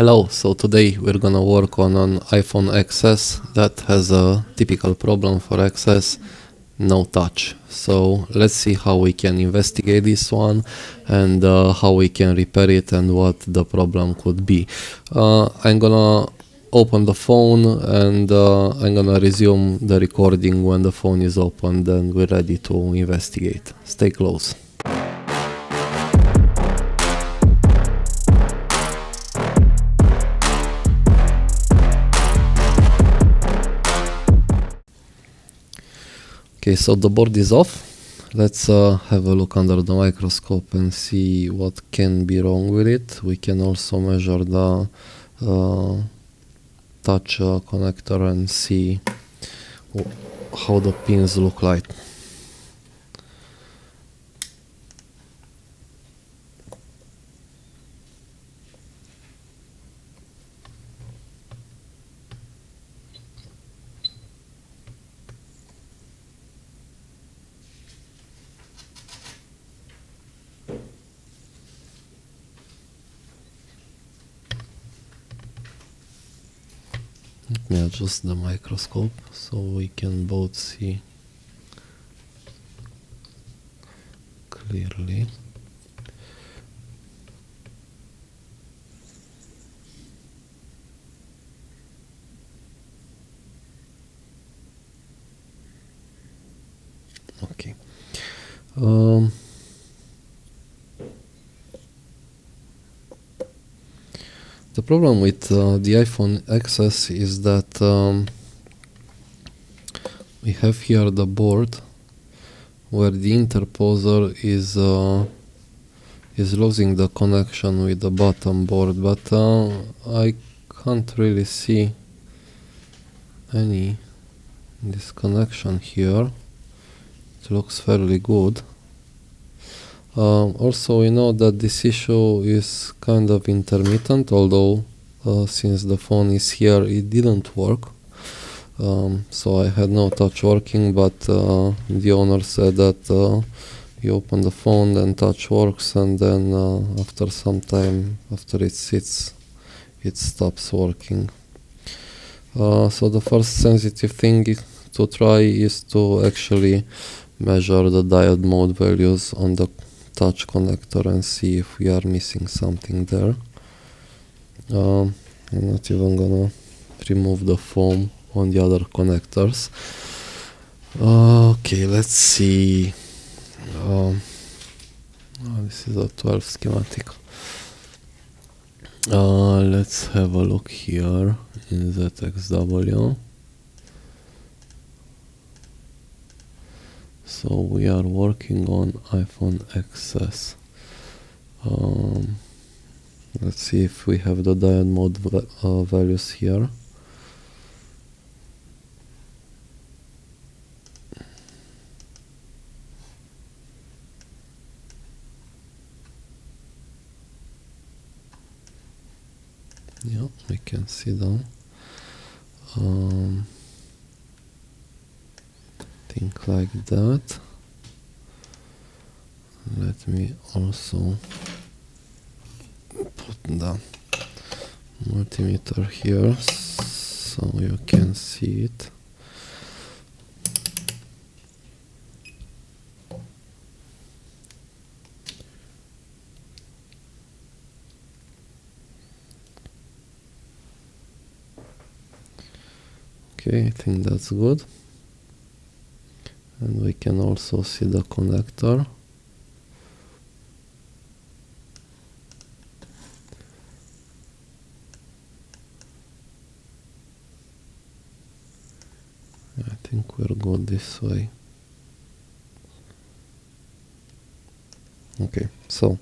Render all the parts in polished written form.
Hello, so today we're gonna work on an iPhone XS that has a typical problem for XS, no touch. So let's see how we can investigate this one and how we can repair it and what the problem could be. I'm gonna open the phone and I'm gonna resume the recording when the phone is opened and we're ready to investigate. Stay close. Okay, so the board is off. Let's have a look under the microscope and see what can be wrong with it. We can also measure the touch connector and see how the pins look like. Let me adjust the microscope so we can both see clearly. Okay. The problem with the iPhone XS is that we have here the board where the interposer is losing the connection with the bottom board, but I can't really see any disconnection here. It looks fairly good. Also, we know that this issue is kind of intermittent, although since the phone is here it didn't work. So I had no touch working, but the owner said that you open the phone and touch works, and then after some time, after it sits, it stops working. So the first sensitive thing to try is to actually measure the diode mode values on the touch connector and see if we are missing something there. I'm not even gonna remove the foam on the other connectors. Okay, let's see. This is a 12 schematic. Let's have a look here in ZXW. So we are working on iPhone XS. Let's see if we have the diode mode values here. Yeah, we can see them. Think like that. Let me also put the multimeter here so you can see it. Okay, I think that's good. And we can also see the connector. I think we're good this way. Okay, so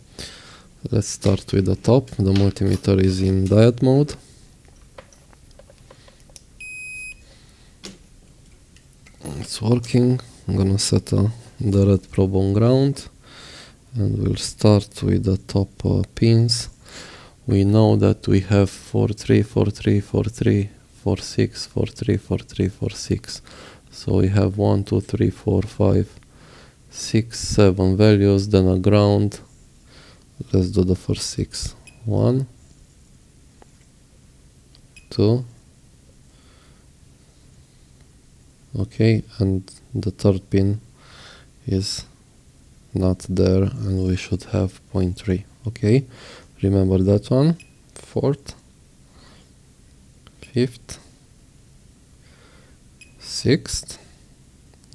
let's start with the top. The multimeter is in diode mode. It's working. I'm gonna set the red probe on ground and we'll start with the top pins. We know that we have 43, 43, 43, 46, 43, 43, 46. So we have 1, 2, 3, 4, 5, 6, 7 values, then a ground. Let's do the first 6. 1, 2. Okay, and the third pin is not there, and we should have 0.3. Okay, remember that one. 4th, 5th, 6th.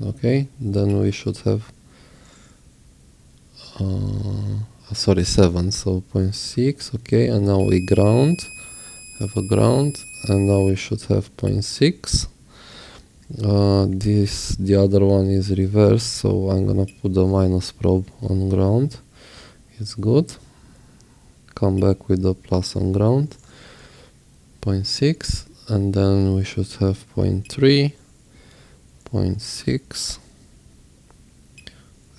Okay, then we should have 7, so 0.6. Okay, and now we have a ground, and now we should have 0.6. The other one is reversed, so I'm gonna put the minus probe on ground. It's good. Come back with the plus on ground. 0.6, and then we should have 0.3, 0.6,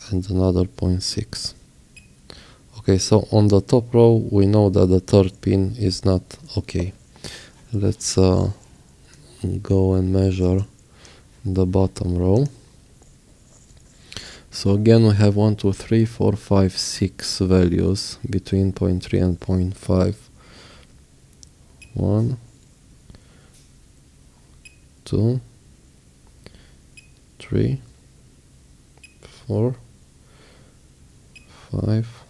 and another 0.6. Okay, so on the top row we know that the third pin is not okay. Let's go and measure the bottom row. So again we have 1, 2, 3, 4, 5, 6 values between 0.3 and 0.5. 1, 2, 3, 4, 5,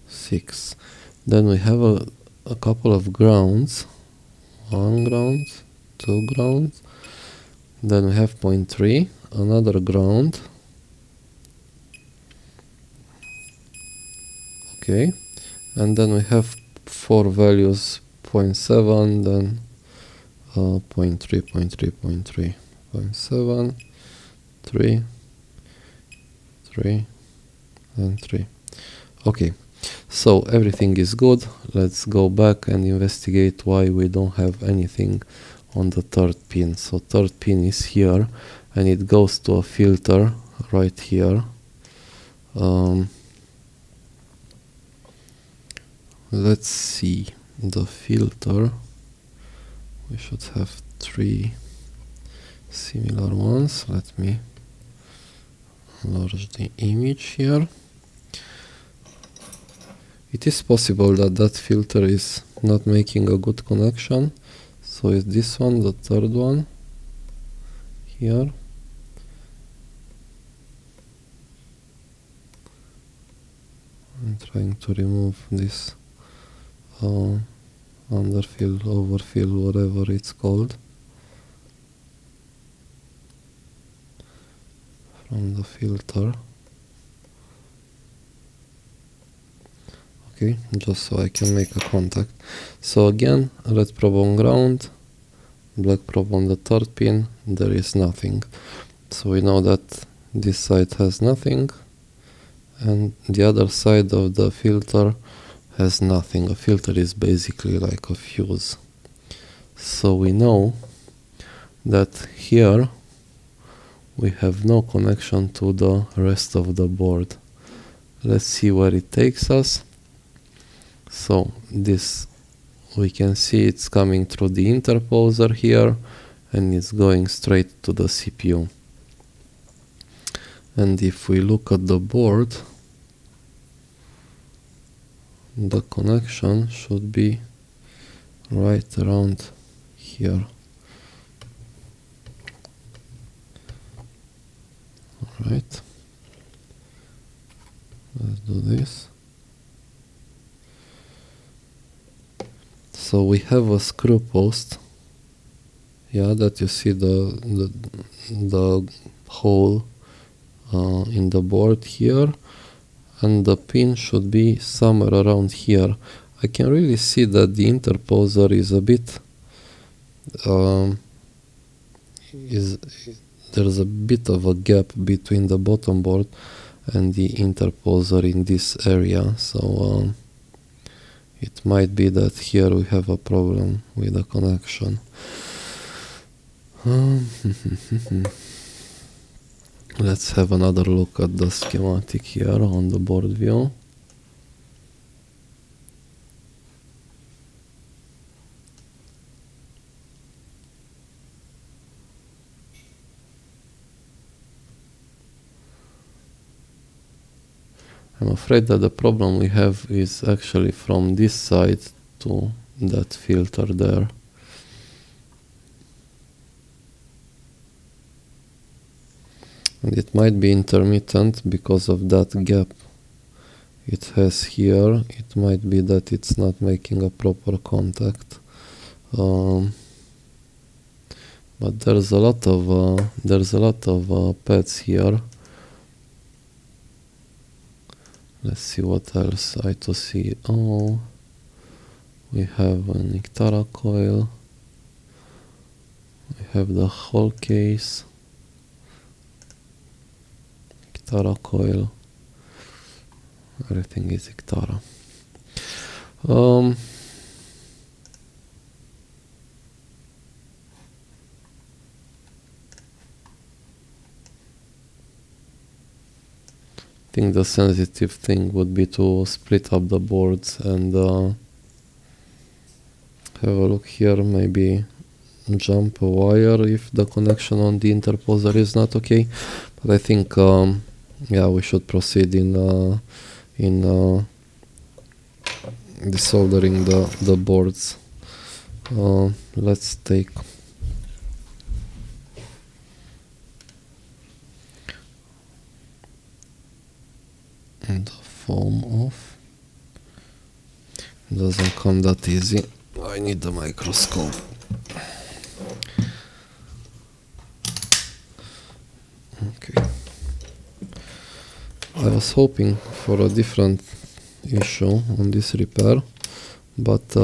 6. Then we have a couple of grounds. 1 ground, 2 grounds. Then we have 0.3, another ground. Okay, and then we have 4 values, 0.7, then 0.3, 0.3, 0.3, 0.7, 3, 3, and 3. Okay, so everything is good. Let's go back and investigate why we don't have anything on the third pin. So third pin is here, and it goes to a filter right here. Let's see the filter. We should have 3 similar ones. Let me enlarge the image here. It is possible that that filter is not making a good connection. So is this one, the third one here. I'm trying to remove this underfill, overfill, whatever it's called, from the filter. Okay, just so I can make a contact. So again, red probe on ground, black probe on the third pin, there is nothing. So we know that this side has nothing, and the other side of the filter has nothing. A filter is basically like a fuse. So we know that here we have no connection to the rest of the board. Let's see where it takes us. So this, we can see it's coming through the interposer here, and it's going straight to the CPU. And if we look at the board, the connection should be right around here. Alright, let's do this. So we have a screw post, yeah, that you see the hole in the board here, and the pin should be somewhere around here. I can really see that the interposer is a bit there's a bit of a gap between the bottom board and the interposer in this area, so it might be that here we have a problem with the connection. Let's have another look at the schematic here on the board view. I'm afraid that the problem we have is actually from this side to that filter there. and it might be intermittent because of that gap it has here. It might be that it's not making a proper contact, but there's a lot of pads here. Let's see what else I2C. Oh, we have an Ictara coil. We have the whole case. Ictara coil. Everything is Ictara. I think the sensitive thing would be to split up the boards and have a look here, maybe jump a wire if the connection on the interposer is not okay. But I think yeah, we should proceed in desoldering the boards. Let's take the foam off. It doesn't come that easy. I need the microscope. Okay. I was hoping for a different issue on this repair, but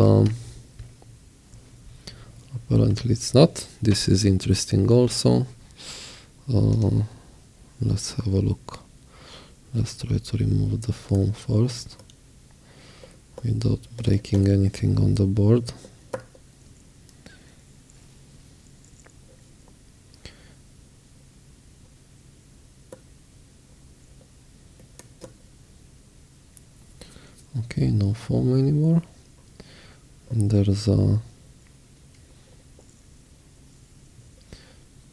apparently it's not. This is interesting also. Let's have a look. Let's try to remove the foam first without breaking anything on the board. Okay, no foam anymore. And there's a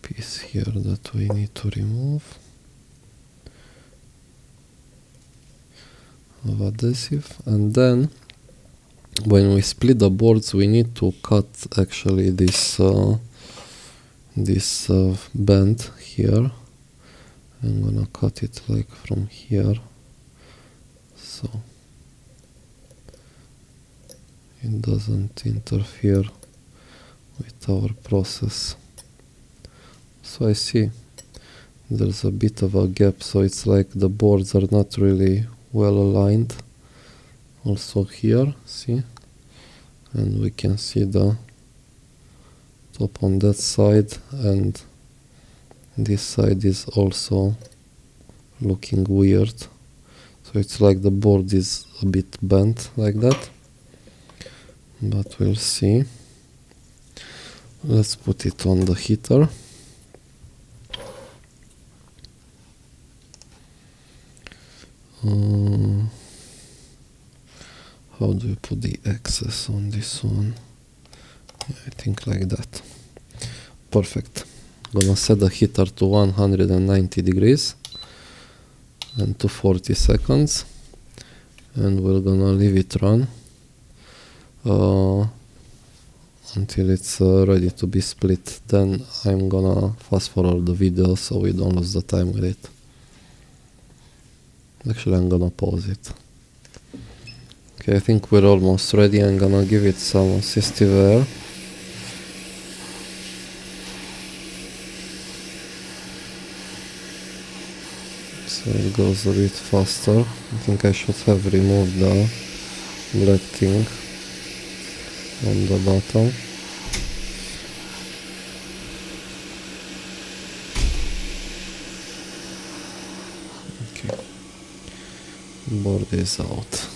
piece here that we need to remove of adhesive, and then when we split the boards we need to cut actually this bend here. I'm gonna cut it like from here, so it doesn't interfere with our process. So I see there's a bit of a gap, so it's like the boards are not really well aligned. Also here, see, and we can see the top on that side, and this side is also looking weird. So it's like the board is a bit bent like that, but we'll see. Let's put it on the heater. How do you put the access on this one? Yeah, I think like that. Perfect. Gonna set the heater to 190 degrees and to 40 seconds, and we're gonna leave it run until it's ready to be split. Then I'm gonna fast forward the video so we don't lose the time with it. Actually, I'm gonna pause it. Okay, I think we're almost ready. I'm gonna give it some assistive air. So it goes a bit faster. I think I should have removed the black thing on the bottom. Okay, board is out.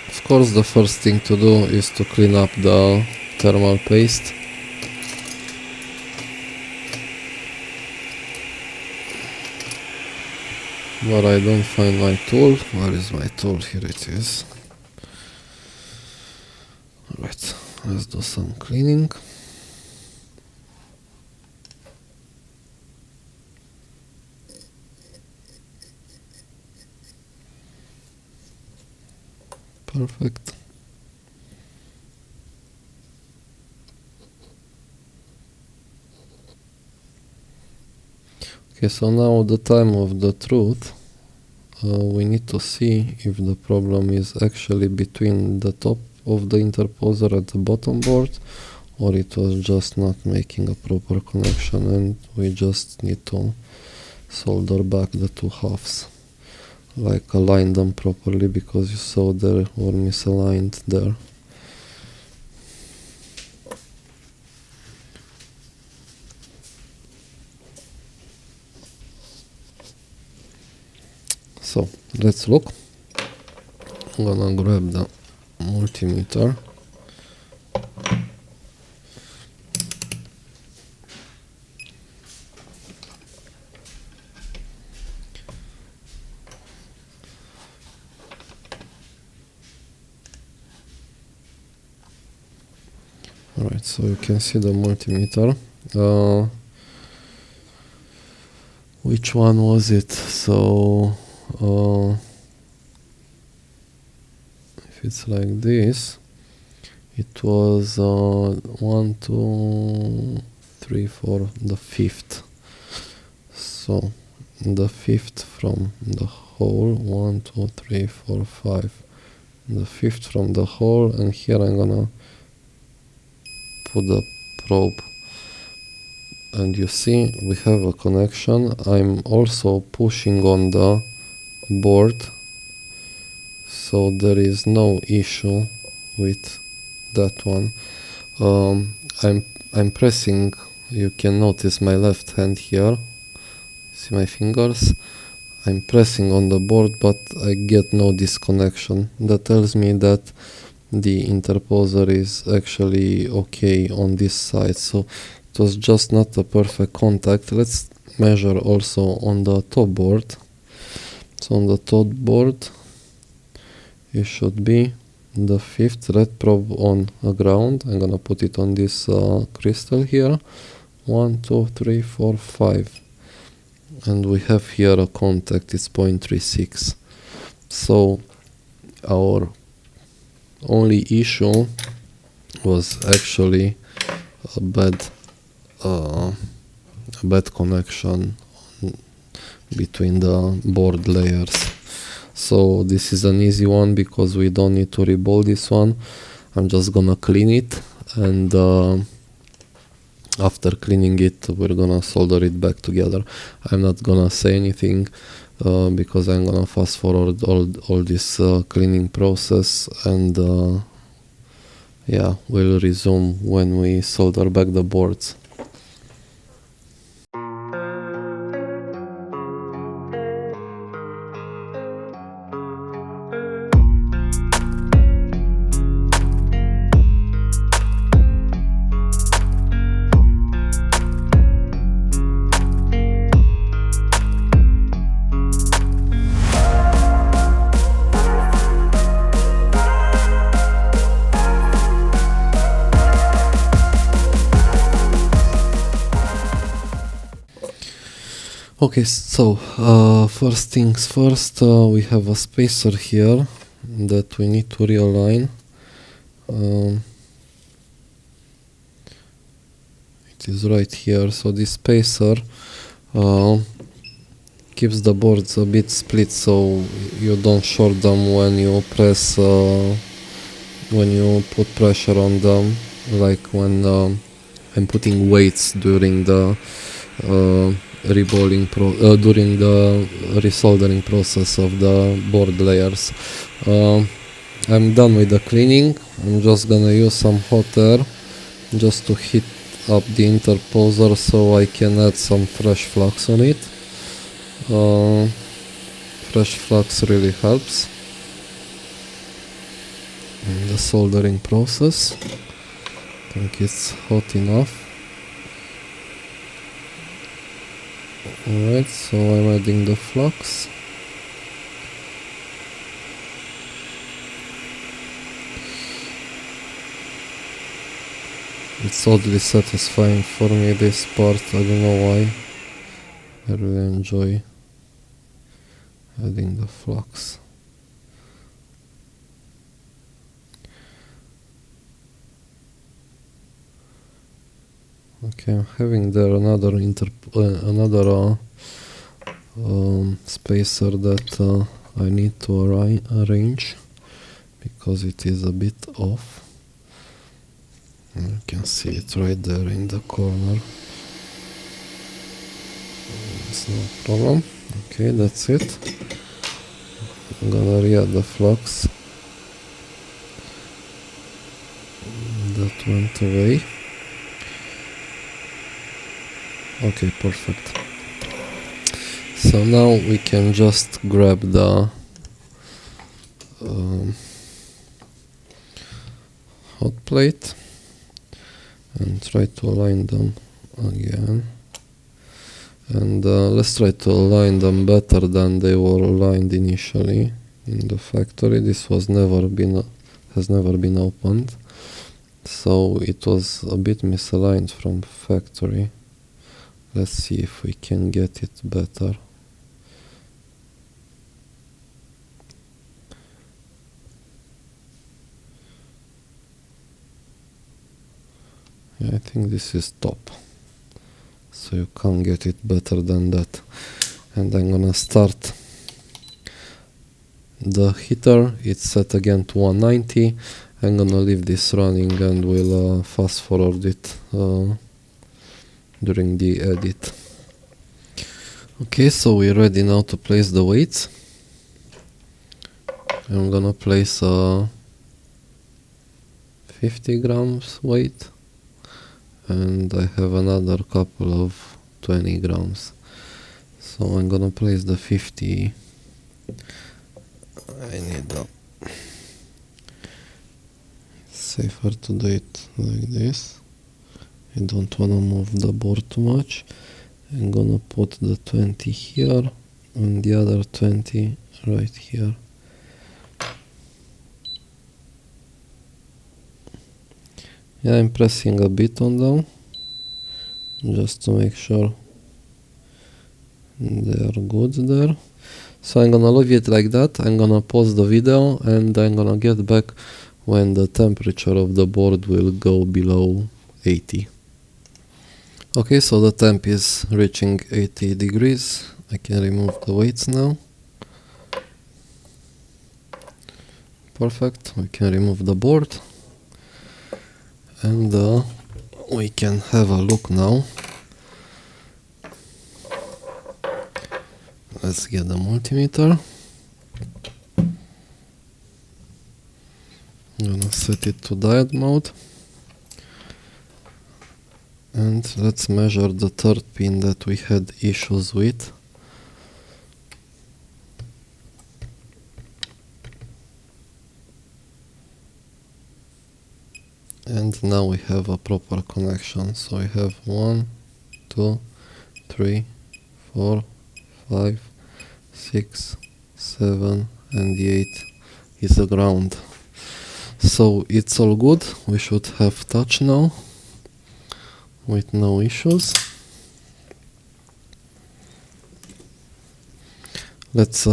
Of course, the first thing to do is to clean up the thermal paste. But I don't find my tool. Where is my tool? Here it is. Alright, let's do some cleaning. Perfect. Okay, so now the time of the truth. We need to see if the problem is actually between the top of the interposer and the bottom board, or it was just not making a proper connection, and we just need to solder back the two halves, like align them properly, because you saw they were misaligned there. So let's look. I'm gonna grab the multimeter. Alright, so you can see the multimeter. Which one was it? So if it's like this, it was 1, 2, 3, 4, the fifth. So the fifth from the hole, 1, 2, 3, 4, 5. The fifth from the hole, and here I'm gonna put the probe. And you see we have a connection. I'm also pushing on the board, so there is no issue with that one. I'm pressing, you can notice my left hand here, see my fingers, I'm pressing on the board, but I get no disconnection. That tells me that the interposer is actually okay on this side, so it was just not a perfect contact. Let's measure also on the top board. So on the top board it should be the fifth red probe on a ground. I'm gonna put it on this crystal here. 1, 2, 3, 4, 5, and we have here a contact. It's 0.36. So our only issue was actually a bad connection between the board layers. So this is an easy one because we don't need to reball this one. I'm just gonna clean it, and after cleaning it we're gonna solder it back together. I'm not gonna say anything because I'm gonna fast forward all this cleaning process, and yeah, we'll resume when we solder back the boards. Okay, so first things first, we have a spacer here that we need to realign. It is right here. So this spacer keeps the boards a bit split, so you don't short them when you press, when you put pressure on them, like when I'm putting weights during the reballing during the resoldering process of the board layers. I'm done with the cleaning. I'm just gonna use some hot air just to heat up the interposer so I can add some fresh flux on it. Fresh flux really helps in the soldering process. I think it's hot enough. Alright, so I'm adding the flux. It's oddly satisfying for me, this part. I don't know why. I really enjoy adding the flux. Okay, I'm having there another spacer that I need to arrange because it is a bit off. You can see it right there in the corner. It's no problem. Okay, that's it. I'm gonna re-add the flux. That went away. Okay, perfect. So now we can just grab the hot plate and try to align them again. And let's try to align them better than they were aligned initially in the factory. This has never been opened, so it was a bit misaligned from factory. Let's see if we can get it better. Yeah, I think this is top, so you can't get it better than that. And I'm gonna start the heater. It's set again to 190. I'm gonna leave this running and we'll fast forward it during the edit. Okay, so we're ready now to place the weights. I'm gonna place a 50 grams weight, and I have another couple of 20 grams. So I'm gonna place the 50. I need a safer to do it like this. I don't wanna move the board too much. I'm gonna put the 20 here and the other 20 right here. Yeah, I'm pressing a bit on them just to make sure they are good there. So I'm gonna leave it like that. I'm gonna pause the video and I'm gonna get back when the temperature of the board will go below 80. Okay, so the temp is reaching 80 degrees. I can remove the weights now. Perfect, we can remove the board. And we can have a look now. Let's get the multimeter. I'm gonna set it to diode mode. And let's measure the third pin that we had issues with. And now we have a proper connection. So we have 1, 2, 3, 4, 5, 6, 7, and the 8 is the ground. So it's all good. We should have touch now with no issues. Let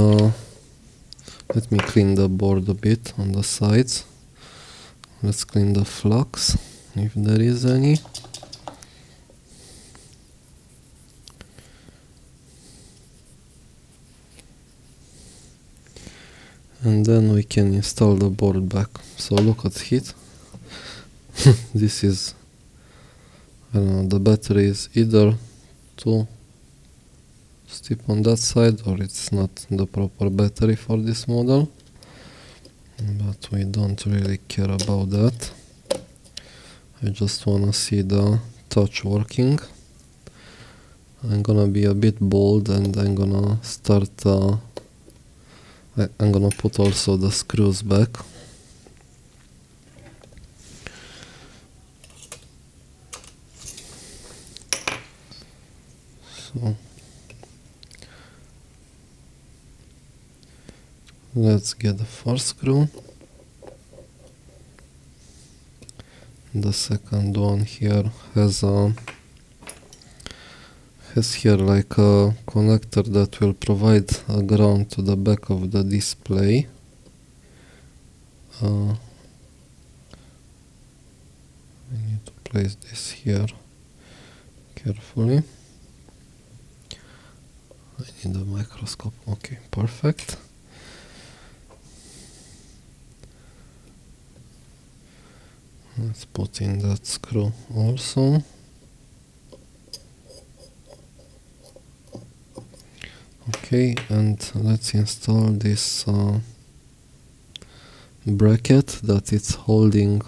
me clean the board a bit on the sides. Let's clean the flux, if there is any. And then we can install the board back. So look at heat. This is, I don't know, the battery is either too steep on that side or it's not the proper battery for this model. But we don't really care about that. I just wanna see the touch working. I'm gonna be a bit bold and I'm gonna start I'm gonna put also the screws back. So let's get the first screw. The second one here has here like a connector that will provide a ground to the back of the display. I need to place this here carefully. I need a microscope. Okay, perfect. Let's put in that screw also. Okay, and let's install this bracket that it's holding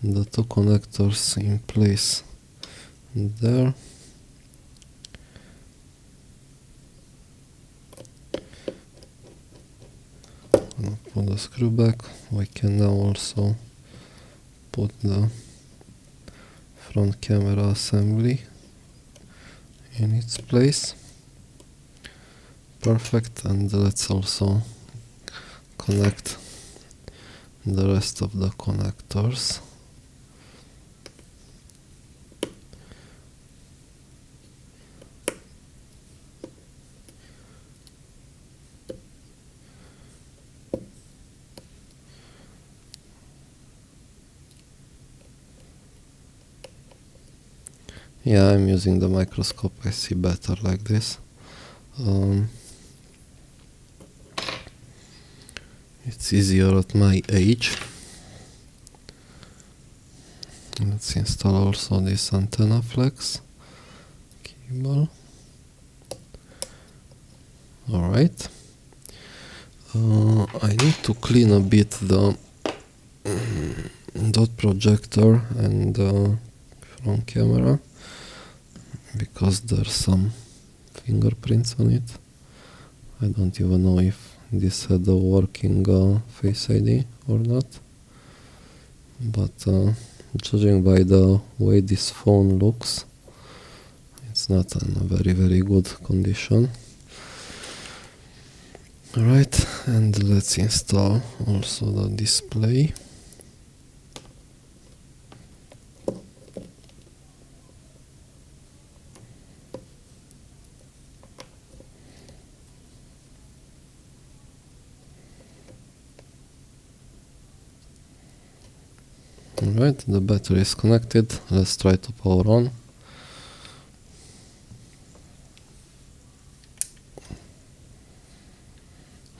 the two connectors in place there. I'll put the screw back. We can now also put the front camera assembly in its place. Perfect, and let's also connect the rest of the connectors. Yeah, I'm using the microscope, I see better like this. It's easier at my age. Let's install also this antenna flex cable. Alright. I need to clean a bit the dot projector and the front camera because there's some fingerprints on it. I don't even know if this had a working Face ID or not, but judging by the way this phone looks, it's not in a very good condition. Alright, and let's install also the display. Alright, the battery is connected. Let's try to power on.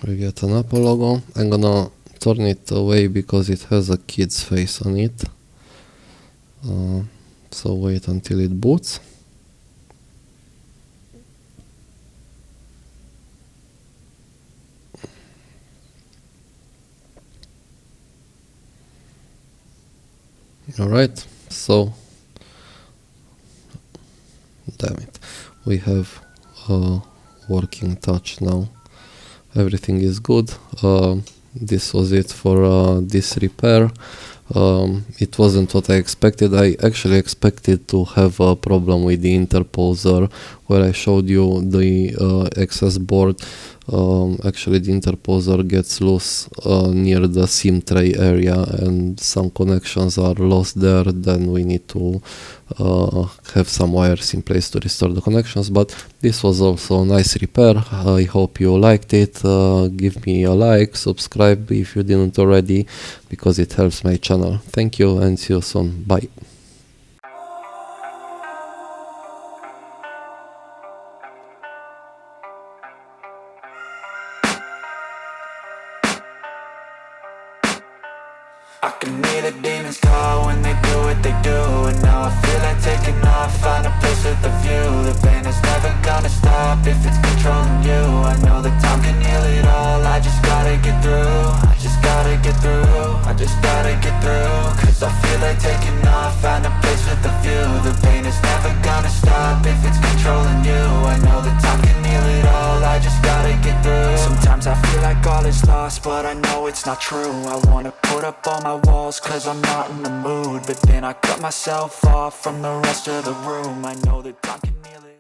We get an Apple logo. I'm gonna turn it away because it has a kid's face on it. So wait until it boots. Alright, so damn it, we have a working touch now. Everything is good. This was it for this repair. It wasn't what I expected. I actually expected to have a problem with the interposer where I showed you the access board. Actually the interposer gets loose near the SIM tray area and some connections are lost there. Then we need to have some wires in place to restore the connections, but this was also a nice repair. I hope you liked it. Give me a like, subscribe if you didn't already, because it helps my channel. Thank you and see you soon. Bye. I can hear the demons call when they do what they do. And now I feel like taking off, find a place with a view. The pain is never gonna stop if it's controlling you. I know that time can heal it all, I just gotta get through. I just gotta get through, I just gotta get through. Cause I feel like taking off, find a place with a view. The pain is never gonna stop if it's controlling you. I know that time can heal it all, I just gotta get through. Sometimes I feel like all is lost, but I know it's not true. I wanna put up all my walls cause I'm not in the mood, but then I cut myself off from the rest of the room. I know that time can heal it.